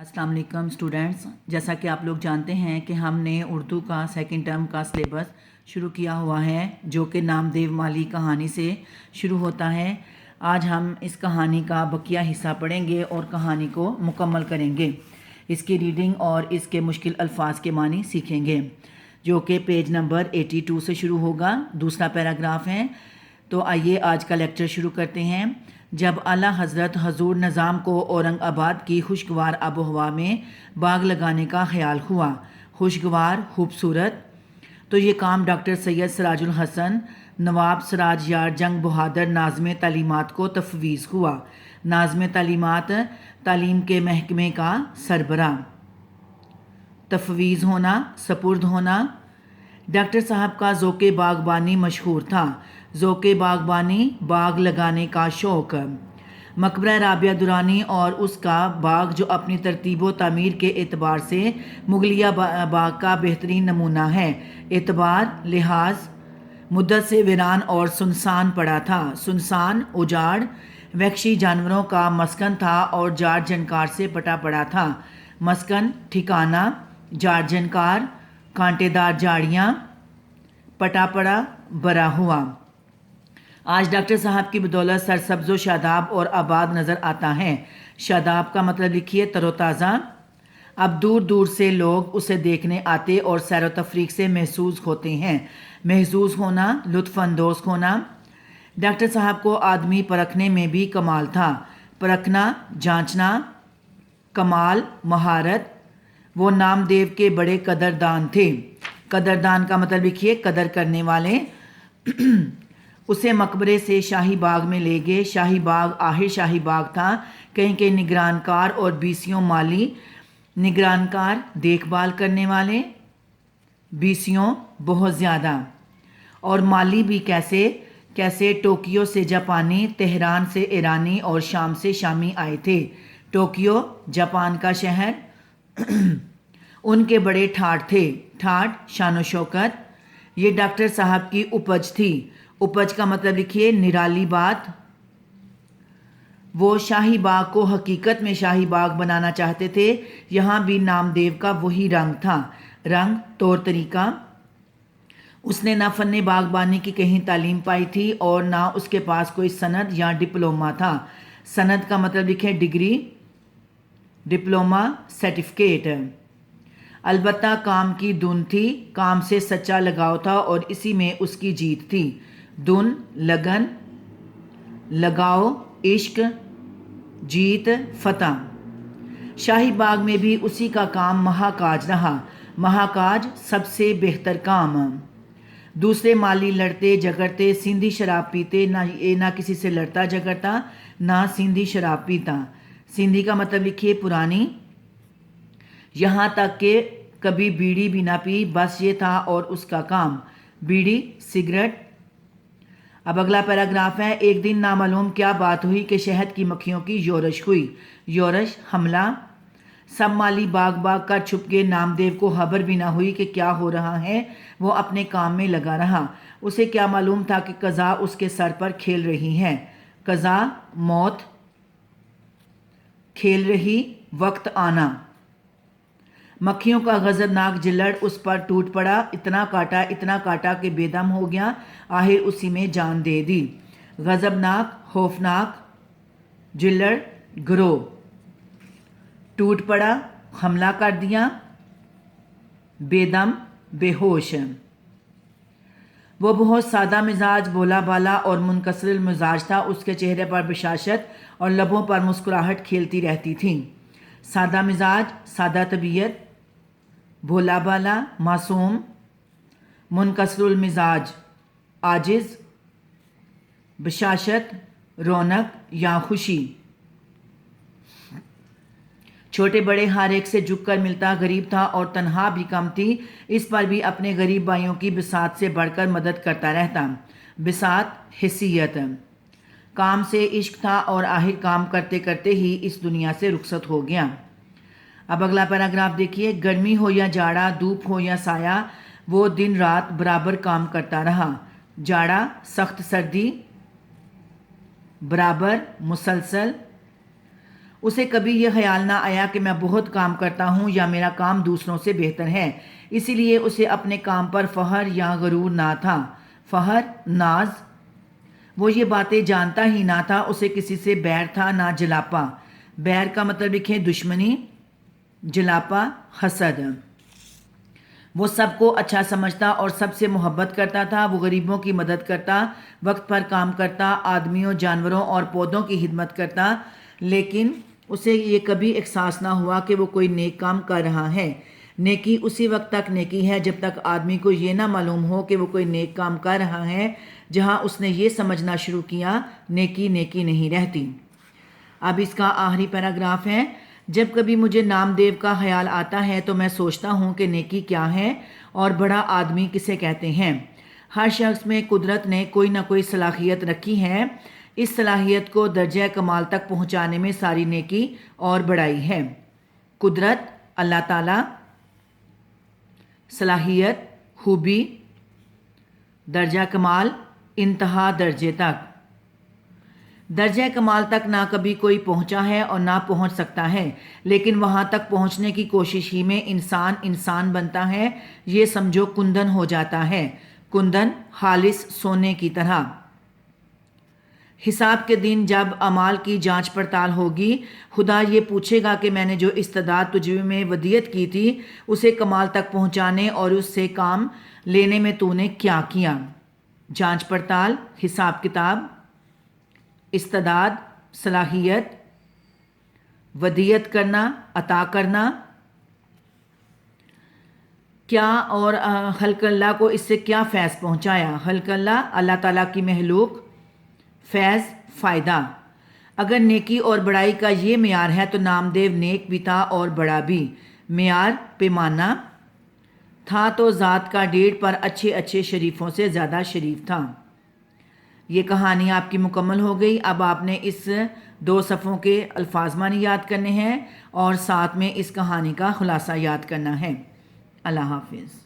अस्सलाम वालेकुम स्टूडेंट्स। जैसा कि आप लोग जानते हैं कि हमने उर्दू का सेकंड टर्म का सिलेबस शुरू किया हुआ है जो कि नामदेव माली कहानी से शुरू होता है। आज हम इस कहानी का बकिया हिस्सा पढ़ेंगे और कहानी को मुकम्मल करेंगे। इसकी रीडिंग और इसके मुश्किल अल्फाज के मानी सीखेंगे जो कि पेज नंबर 82 से शुरू होगा। दूसरा पैराग्राफ है। तो आइए आज का लेक्चर शुरू करते हैं। जब आला हज़रत हजूर निज़ाम को औरंगाबाद की खुशगवार आबो हवा में बाग लगाने का ख्याल हुआ, खुशगवार खूबसूरत, तो ये काम डॉक्टर सैयद सिराजुल हसन नवाब सिराज यार जंग बहादुर नाज़्म तालीमात को तफवीज़ हुआ। नाज़्म तालीमात तालीम के महकमे का सरबरा, तफवीज़ होना, सपुर्द होना। डॉक्टर साहब का ज़ौक़े बागबानी मशहूर था। ज़ौक़े बागबानी, बाग लगाने का शौक़। मकबरा राबिया दुरानी और उसका बाग जो अपनी तरतीब व तामीर के एतबार से मुगलिया बाग का बेहतरीन नमूना है। एतबार लिहाज मुद्दत से वीरान और सुनसान पड़ा था। सुनसान उजाड़ वहशी जानवरों का मस्कन था और जाड़ जनकार से पटा पड़ा था। मस्कन ठिकाना, जाड़ जनकार कांटेदार झाड़ियाँ, पटा पड़ा बरा हुआ। आज डॉक्टर साहब की बदौलत सरसब्ज़ व शादाब और आबाद नज़र आता है। शादाब का मतलब लिखिए तरोताज़ा। अब दूर दूर से लोग उसे देखने आते और सैर व तफरीक से महसूस होते हैं। महसूस होना, लुत्फ़ अंदोज़ होना। डॉक्टर साहब को आदमी परखने में भी कमाल था। परखना, जांचना, कमाल, महारत। वो नामदेव के बड़े कदरदान थे। कदरदान का मतलब लिखिए कदर करने वाले। उसे मकबरे से शाही बाग में ले गए। शाही बाग आहिर शाही बाग था। कहीं के निगरानकार और बीसियों माली, निगरानकार देखभाल करने वाले, बीसियों बहुत ज़्यादा, और माली भी कैसे कैसे। टोक्यो से जापानी, तेहरान से ईरानी और शाम से शामी आए थे। टोक्यो जापान का शहर। उनके बड़े ठाठ थे। ठाठ शान व शौकत। ये डॉक्टर साहब की उपज थी। उपज का मतलब लिखिए निराली बात। वो शाही बाग को हकीकत में शाही बाग बनाना चाहते थे। यहाँ भी नामदेव का वही रंग था। रंग, तौर तरीका। उसने ना फन्ने बागबानी की कहीं तालीम पाई थी और ना उसके पास कोई सनद या डिप्लोमा था। सनद का मतलब लिखे डिग्री, डिप्लोमा सर्टिफिकेट। अलबत्ता काम की धुन थी। काम से सच्चा लगाव था और इसी में उसकी जीत थी। धुन, लगन, लगाव, इश्क, जीत, फतह। शाही बाग में भी उसी का काम महाकाज रहा। महाकाज सबसे बेहतर काम। दूसरे माली लड़ते झगड़ते, सिंधी शराब पीते, ना किसी से लड़ता झगड़ता, ना सिंधी शराब पीता। सिंधी का मतलब लिखिए पुरानी। यहाँ तक कि कभी बीड़ी भी ना पी। बस ये था और उसका काम, बीड़ी, सिगरेट। अब अगला पैराग्राफ है। एक दिन नामालूम क्या बात हुई कि शहद की मक्खियों की योरश हुई। योरश, हमला। सब माली बाग बाग कर छुप गए। नामदेव को खबर भी ना हुई कि क्या हो रहा है। वो अपने काम में लगा रहा। उसे क्या मालूम था कि कज़ा उसके सर पर खेल रही है। कज़ा, मौत, खेल रही, वक्त आना। मक्खियों का गजबनाक जिल्लड़ उस पर टूट पड़ा। इतना काटा कि बेदम हो गया। आखिर उसी में जान दे दी। गजबनाक, खौफनाक, जिल्लड़, ग्रोह। टूट पड़ा, हमला कर दिया, बेदम, बेहोश। वो बहुत सादा मिजाज, भोला भाला और मुनकसर मिजाज था। उसके चेहरे पर बशाशत और लबों पर मुस्कुराहट खेलती रहती थी। सादा मिजाज, सादा तबीयत, भोला भाला, मासूम, मुनकसरुल मिजाज, आजिज, बशाशत, रौनक या खुशी। छोटे बड़े हर एक से झुककर मिलता, गरीब था और तनहा भी कम थी। इस पर भी अपने गरीब भाइयों की बिसात से बढ़कर मदद करता रहता। बिसात, हिस्सियत। काम से इश्क था और आखिर काम करते करते ही इस दुनिया से रुखसत हो गया। अब अगला पैराग्राफ देखिए। गर्मी हो या जाड़ा, धूप हो या साया, वो दिन रात बराबर काम करता रहा। जाड़ा, सख्त सर्दी, बराबर, मुसलसल। اسے کبھی یہ خیال نہ آیا کہ میں بہت کام کرتا ہوں یا میرا کام دوسروں سے بہتر ہے، اسی لیے اسے اپنے کام پر فخر یا غرور نہ تھا۔ فخر، ناز، وہ یہ باتیں جانتا ہی نہ تھا۔ اسے کسی سے بیر تھا، نہ جلاپا۔ بیر کا مطلب لکھیں دشمنی، جلاپا حسد۔ وہ سب کو اچھا سمجھتا اور سب سے محبت کرتا تھا۔ وہ غریبوں کی مدد کرتا، وقت پر کام کرتا، آدمیوں، جانوروں اور پودوں کی خدمت کرتا، لیکن اسے یہ کبھی احساس نہ ہوا کہ وہ کوئی نیک کام کر رہا ہے۔ نیکی اسی وقت تک نیکی ہے جب تک آدمی کو یہ نہ معلوم ہو کہ وہ کوئی نیک کام کر رہا ہے۔ جہاں اس نے یہ سمجھنا شروع کیا، نیکی نیکی نہیں رہتی۔ اب اس کا آخری پیراگراف ہے۔ جب کبھی مجھے نام دیو کا خیال آتا ہے تو میں سوچتا ہوں کہ نیکی کیا ہے اور بڑا آدمی کسے کہتے ہیں۔ ہر شخص میں قدرت نے کوئی نہ کوئی صلاحیت رکھی ہے۔ اس صلاحیت کو درجہ کمال تک پہنچانے میں ساری نیکی اور بڑائی ہے۔ قدرت، اللہ تعالیٰ، صلاحیت، خوبی، درجہ کمال، انتہا درجے تک۔ درجہ کمال تک نہ کبھی کوئی پہنچا ہے اور نہ پہنچ سکتا ہے، لیکن وہاں تک پہنچنے کی کوشش ہی میں انسان بنتا ہے۔ یہ سمجھو کندن ہو جاتا ہے، کندن خالص سونے کی طرح۔ حساب کے دن جب اعمال کی جانچ پڑتال ہوگی، خدا یہ پوچھے گا کہ میں نے جو استعداد تجھ میں ودیعت کی تھی اسے کمال تک پہنچانے اور اس سے کام لینے میں تو نے کیا کیا؟ جانچ پڑتال، حساب کتاب، استعداد، صلاحیت، ودیعت کرنا، عطا کرنا، کیا اور خلق اللہ کو اس سے کیا فیض پہنچایا؟ خلق اللہ، اللہ تعالیٰ کی مخلوق، فیض، فائدہ۔ اگر نیکی اور بڑائی کا یہ معیار ہے تو نام دیو نیک بھی تھا اور بڑا بھی۔ معیار، پیمانہ تھا تو ذات کا ڈیڑھ پر اچھے شریفوں سے زیادہ شریف تھا۔ یہ کہانی آپ کی مکمل ہو گئی۔ اب آپ نے اس 2 صفحوں کے الفاظ معنی یاد کرنے ہیں اور ساتھ میں اس کہانی کا خلاصہ یاد کرنا ہے۔ اللہ حافظ۔